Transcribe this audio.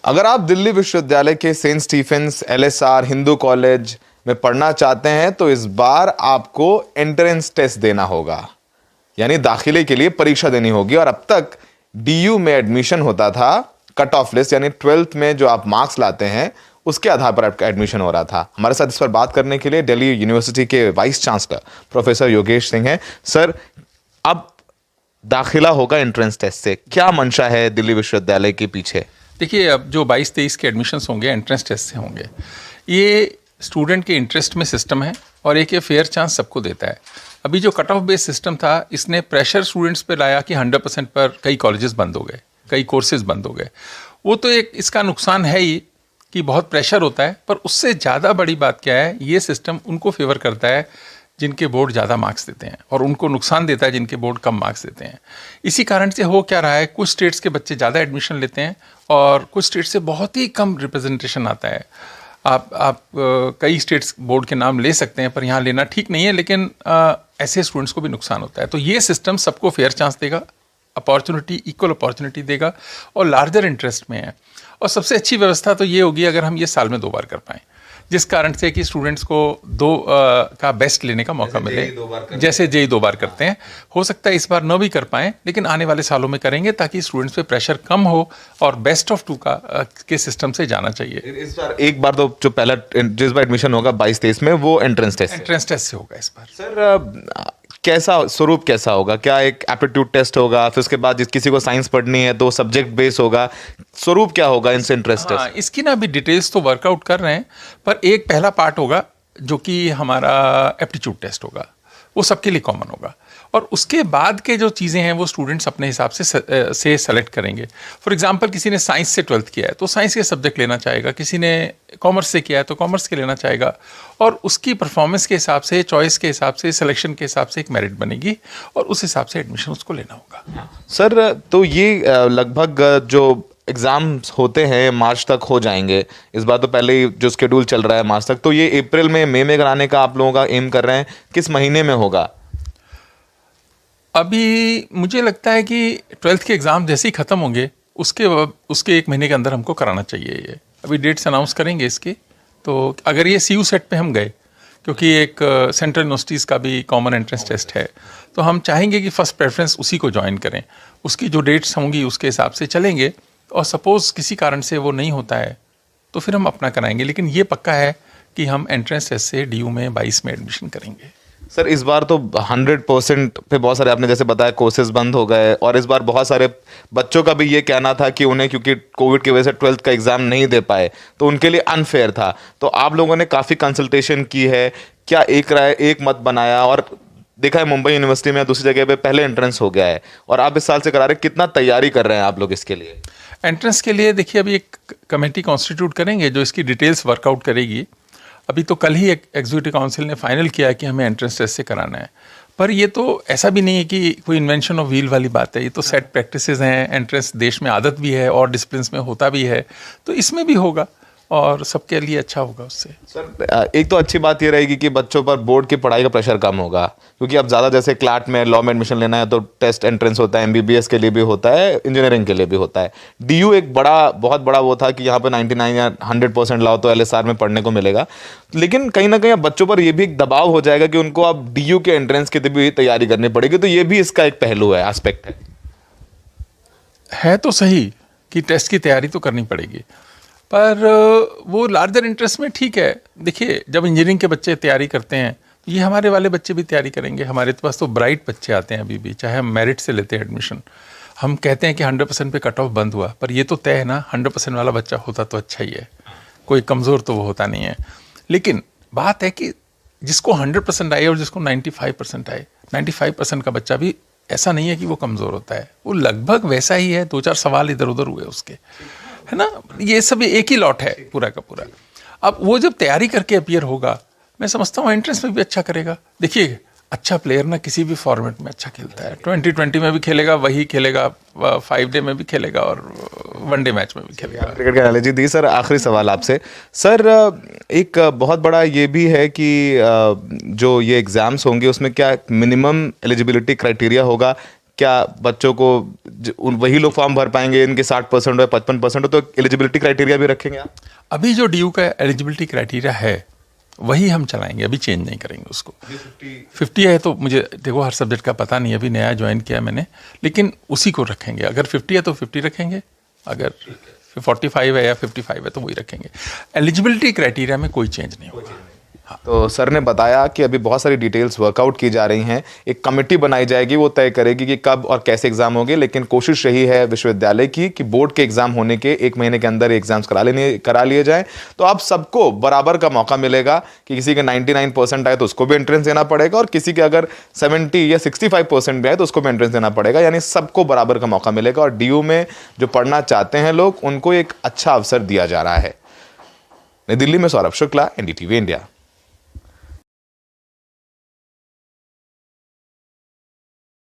अगर आप दिल्ली विश्वविद्यालय के St Stephen's, LSR, Hindu College में पढ़ना चाहते हैं तो इस बार आपको एंट्रेंस टेस्ट देना होगा, यानी दाखिले के लिए परीक्षा देनी होगी। और अब तक डीयू में एडमिशन होता था कट ऑफ लिस्ट, यानी 12th में जो आप मार्क्स लाते हैं उसके आधार पर आपका एडमिशन हो रहा था। हमारे साथ इस पर बात करने के लिए दिल्ली यूनिवर्सिटी के vice chancellor professor Yogesh Singh हैं। सर, अब दाखिला होगा एंट्रेंस टेस्ट से, क्या मंशा है दिल्ली विश्वविद्यालय के पीछे? देखिए, अब जो 22-23 के एडमिशन्स होंगे एंट्रेंस टेस्ट से होंगे। ये स्टूडेंट के इंटरेस्ट में सिस्टम है और एक ये फेयर चांस सबको देता है। अभी जो कट ऑफ बेस्ड सिस्टम था, इसने प्रेशर स्टूडेंट्स पे लाया कि 100% पर कई कॉलेजेस बंद हो गए, कई कोर्सेज बंद हो गए। वो तो एक इसका नुकसान है ही कि बहुत प्रेशर होता है, पर उससे ज़्यादा बड़ी बात क्या है, ये सिस्टम उनको फेवर करता है जिनके बोर्ड ज़्यादा मार्क्स देते हैं, और उनको नुकसान देता है जिनके बोर्ड कम मार्क्स देते हैं। इसी कारण से हो क्या रहा है, कुछ स्टेट्स के बच्चे ज़्यादा एडमिशन लेते हैं और कुछ स्टेट से बहुत ही कम रिप्रेजेंटेशन आता है। आप कई स्टेट्स बोर्ड के नाम ले सकते हैं, पर यहाँ लेना ठीक नहीं है, लेकिन ऐसे स्टूडेंट्स को भी नुकसान होता है। तो ये सिस्टम सबको फेयर चांस देगा, अपॉर्चुनिटी, इक्वल अपॉर्चुनिटी देगा और लार्जर इंटरेस्ट में है। और सबसे अच्छी व्यवस्था तो ये होगी अगर हम ये साल में 2 बार कर पाएँ, जिस कारण से कि स्टूडेंट्स को का बेस्ट लेने का मौका मिले। जैसे जेई 2 बार करते हैं, हो सकता है इस बार न भी कर पाएँ, लेकिन आने वाले सालों में करेंगे ताकि स्टूडेंट्स पे प्रेशर कम हो और बेस्ट ऑफ 2 के सिस्टम से जाना चाहिए। इस बार एक बार तो जो पहला जिस बार एडमिशन होगा 22-23 में, वो एंट्रेंस टेस्ट से होगा इस बार। सर, कैसा स्वरूप कैसा होगा? क्या एक एप्टीट्यूड टेस्ट होगा, फिर उसके बाद जिस किसी को साइंस पढ़नी है तो सब्जेक्ट बेस होगा? स्वरूप क्या होगा इनसे एंट्रेंस टेस्ट? इसकी ना अभी डिटेल्स तो वर्कआउट कर रहे हैं, पर एक पहला पार्ट होगा जो कि हमारा एप्टीट्यूड टेस्ट होगा, वो सबके लिए कॉमन होगा। और उसके बाद के जो चीज़ें हैं वो स्टूडेंट्स अपने हिसाब से सेलेक्ट करेंगे। फॉर एग्जांपल, किसी ने साइंस से 12th किया है तो साइंस के सब्जेक्ट लेना चाहेगा, किसी ने कॉमर्स से किया है तो कॉमर्स के लेना चाहेगा, और उसकी परफॉर्मेंस के हिसाब से, चॉइस के हिसाब से, सिलेक्शन के हिसाब से एक मेरिट बनेगी और उस हिसाब से एडमिशन उसको लेना होगा। सर, तो ये लगभग जो एग्ज़ाम्स होते हैं मार्च तक हो जाएंगे। इस बार तो पहले ही जो शेड्यूल चल रहा है मार्च तक, तो ये अप्रैल में, मई में कराने का आप लोगों का एम कर रहे हैं, किस महीने में होगा? अभी मुझे लगता है कि 12th के एग्ज़ाम जैसे ही ख़त्म होंगे उसके 1 महीने के अंदर हमको कराना चाहिए। ये अभी डेट्स अनाउंस करेंगे इसकी। तो अगर ये CU सेट पे हम गए, क्योंकि एक सेंट्रल यूनिवर्सिटीज़ का भी कॉमन एंट्रेंस टेस्ट है, तो हम चाहेंगे कि फ़र्स्ट प्रेफरेंस उसी को ज्वाइन करें। उसकी जो डेट्स होंगी उसके हिसाब से चलेंगे, और सपोज़ किसी कारण से वो नहीं होता है तो फिर हम अपना कराएंगे। लेकिन ये पक्का है कि हम एंट्रेंस टेस्ट से DU में 22 में एडमिशन करेंगे। सर, इस बार तो 100% पे बहुत सारे, आपने जैसे बताया, कोर्सेज बंद हो गए, और इस बार बहुत सारे बच्चों का भी ये कहना था कि उन्हें, क्योंकि कोविड की वजह से 12th का एग्ज़ाम नहीं दे पाए तो उनके लिए अनफेयर था। तो आप लोगों ने काफ़ी कंसल्टेशन की है, क्या एक राय, एक मत बनाया? और देखा है मुंबई यूनिवर्सिटी में दूसरी जगह पे पहले एंट्रेंस हो गया है और आप इस साल से करा रहे, कितना तैयारी कर रहे हैं आप लोग इसके लिए? एंट्रेंस के लिए देखिए, अभी एक कमेटी कॉन्स्टिट्यूट करेंगे जो इसकी डिटेल्स वर्कआउट करेगी। अभी तो कल ही एक एग्जीक्यूटिव काउंसिल ने फाइनल किया कि हमें एंट्रेंस टेस्ट से कराना है, पर ये तो ऐसा भी नहीं है कि कोई इन्वेंशन ऑफ व्हील वाली बात है। ये तो सेट प्रैक्टिसेस हैं, एंट्रेंस देश में आदत भी है और डिसिप्लिन्स में होता भी है, तो इसमें भी होगा और सबके लिए अच्छा होगा उससे। सर, एक तो अच्छी बात ये रहेगी कि बच्चों पर बोर्ड की पढ़ाई का प्रेशर कम होगा, क्योंकि अब ज़्यादा जैसे क्लाट में, लॉ में एडमिशन लेना है तो टेस्ट एंट्रेंस होता है, MBBS के लिए भी होता है, इंजीनियरिंग के लिए भी होता है। DU एक बहुत बड़ा वो था कि यहाँ पे 99 या 100% लाओ तो LSR में पढ़ने को मिलेगा। लेकिन कहीं ना कहीं अब बच्चों पर ये भी एक दबाव हो जाएगा कि उनको अब DU के एंट्रेंस की भी तैयारी करनी पड़ेगी, तो ये भी इसका एक पहलू है, एस्पेक्ट है। तो सही कि टेस्ट की तैयारी तो करनी पड़ेगी, पर वो लार्जर इंटरेस्ट में ठीक है। देखिए, जब इंजीनियरिंग के बच्चे तैयारी करते हैं तो ये हमारे वाले बच्चे भी तैयारी करेंगे। हमारे पास तो ब्राइट बच्चे आते हैं अभी भी, चाहे हम मेरिट से लेते हैं एडमिशन। हम कहते हैं कि 100% पे कट ऑफ बंद हुआ, पर ये तो तय है ना, 100% वाला बच्चा होता तो अच्छा ही है, कोई कमज़ोर तो वो होता नहीं है। लेकिन बात है कि जिसको 100% आए और जिसको 95% आए, 95% का बच्चा भी ऐसा नहीं है कि वो कमज़ोर होता है, वो लगभग वैसा ही है। 2-4 सवाल इधर उधर हुए उसके, है ना, ये सब एक ही लॉट है पूरा का पूरा। अब वो जब तैयारी करके अपीयर होगा, मैं समझता हूँ एंट्रेंस में भी अच्छा करेगा। देखिए, अच्छा प्लेयर ना किसी भी फॉर्मेट में अच्छा खेलता है। 2020 में भी खेलेगा, वही खेलेगा, 5 डे में भी खेलेगा और 1 डे मैच में भी खेलेगा। क्रिकेट की एनालॉजी दी। सर, आखिरी सवाल आपसे। सर, एक बहुत बड़ा ये भी है कि जो ये एग्ज़ाम्स होंगे उसमें क्या मिनिमम एलिजिबिलिटी क्राइटेरिया होगा क्या बच्चों को वही लोग फॉर्म भर पाएंगे इनके 60% हो 55% हो, तो एलिजिबिलिटी क्राइटेरिया भी रखेंगे आप? अभी जो DU का एलिजिबिलिटी क्राइटेरिया है वही हम चलाएंगे, अभी चेंज नहीं करेंगे उसको। 50 है तो मुझे देखो हर सब्जेक्ट का पता नहीं, अभी नया ज्वाइन किया मैंने, लेकिन उसी को रखेंगे। अगर 50 है तो 50 रखेंगे, अगर 45 है या 55 है तो वही रखेंगे। एलिजिबिलिटी क्राइटेरिया में कोई चेंज नहीं होगा। तो सर ने बताया कि अभी बहुत सारी डिटेल्स वर्कआउट की जा रही हैं, एक कमेटी बनाई जाएगी, वो तय करेगी कि कब और कैसे एग्जाम होंगे, लेकिन कोशिश रही है विश्वविद्यालय की कि बोर्ड के एग्जाम होने के 1 महीने के अंदर एग्जाम्स करा लिए जाएं। तो अब सबको बराबर का मौका मिलेगा कि किसी के 99% आए तो उसको भी एंट्रेंस देना पड़ेगा, और किसी के अगर 70 या 65% भी आए तो उसको भी एंट्रेंस देना पड़ेगा, यानी सबको बराबर का मौका मिलेगा। और DU में जो पढ़ना चाहते हैं लोग, उनको एक अच्छा अवसर दिया जा रहा है। नई दिल्ली में सौरभ शुक्ला, NDTV इंडिया।